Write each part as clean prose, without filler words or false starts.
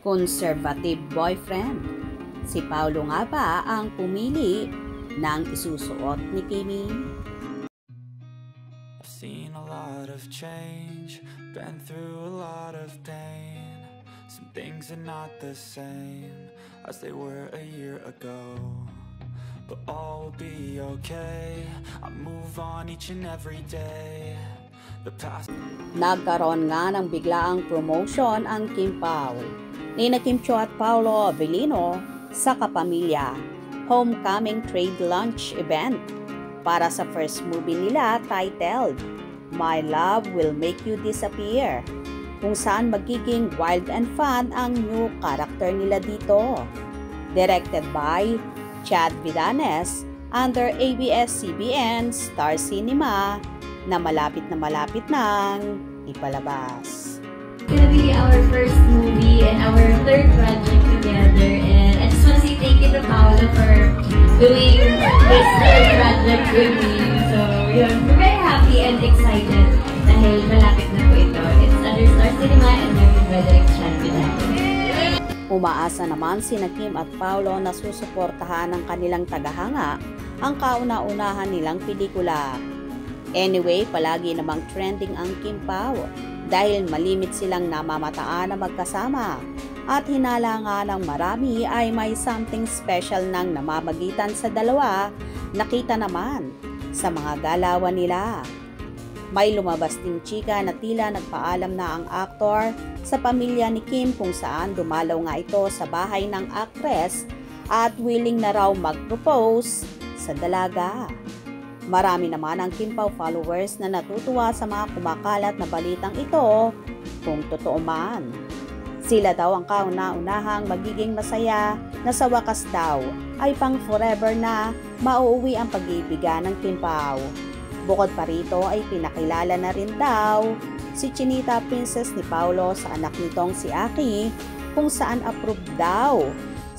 conservative boyfriend. Si Paulo nga ba ang pumili ng isusuot ni Kimi? I've seen a lot of change, been through a lot of pain. Some things are not the same as they were a year ago, but all will be okay. I move on each and every day. Nagkaroon nga ng biglaang promotion ang Kim Pao, nina Kim Cho at Paolo Avellino sa Kapamilya Homecoming Trade Lunch event para sa first movie nila titled My Love Will Make You Disappear, kung saan magiging wild and fun ang new character nila dito. Directed by Chad Vidanes under ABS-CBN Star Cinema na malapit nang ipalabas. It's gonna be our first movie and our third project together, and I just want to say thank you to Paolo for doing this third project with me. So, yun, we're very happy and excited dahil malapit na po ito. It's under Star Cinema and directed by Direct Chad Vidanes. Umaasa naman sina Kim at Paolo na susuportahan ng kanilang tagahanga ang kauna-unahan nilang pelikula. Anyway, palagi namang trending ang Kim Pao dahil malimit silang namamataan na magkasama at hinala nga ng marami ay may something special nang namamagitan sa dalawa, nakita naman sa mga galawan nila. May lumabas ding chika na tila nagpaalam na ang aktor sa pamilya ni Kim kung saan dumalaw nga ito sa bahay ng actress at willing na raw mag-propose sa dalaga. Marami naman ang Kim Pao followers na natutuwa sa mga kumakalat na balitang ito kung totoo man. Sila daw ang kauna-unahang magiging masaya na sa wakas daw ay pang forever na mauuwi ang pag-ibigan ng Kim Pao. Bukod pa rito ay pinakilala na rin daw si Chinita Princess ni Paolo sa anak nitong si Aki, kung saan approved daw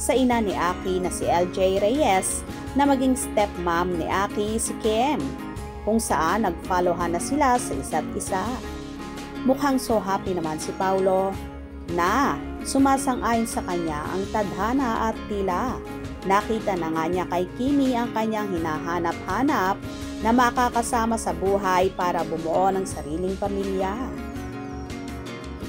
sa ina ni Aki na si LJ Reyes na maging stepmom ni Aki si Kim, kung saan nag-followhan na sila sa isa't isa. Mukhang so happy naman si Paolo na sumasang-ayon sa kanya ang tadhana at tila nakita na nga niya kay Kimi ang kanyang hinahanap-hanap na makakasama sa buhay para bumuo ng sariling pamilya.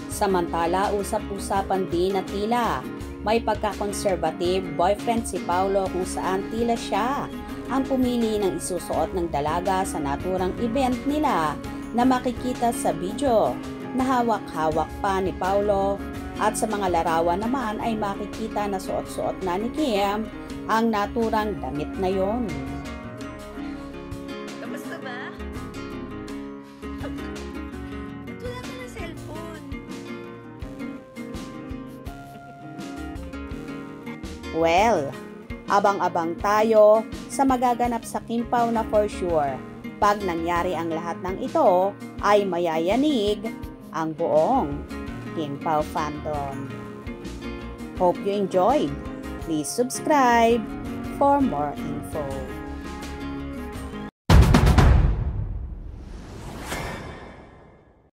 Samantala, usap-usapan din na tila may pagka-conservative boyfriend si Paolo kung saan tila siya ang pumili ng isusuot ng dalaga sa naturang event nila na makikita sa video na hawak-hawak pa ni Paolo, at sa mga larawan naman ay makikita na suot-suot na ni Kim ang naturang damit na yon. Kamusta ba? Ba't wala ka na cellphone? Well, abang-abang tayo sa magaganap sa Kim Pao na for sure. Pag nangyari ang lahat ng ito, ay mayayanig ang buong Kim Pao fandom. Hope you enjoyed. Please subscribe for more info.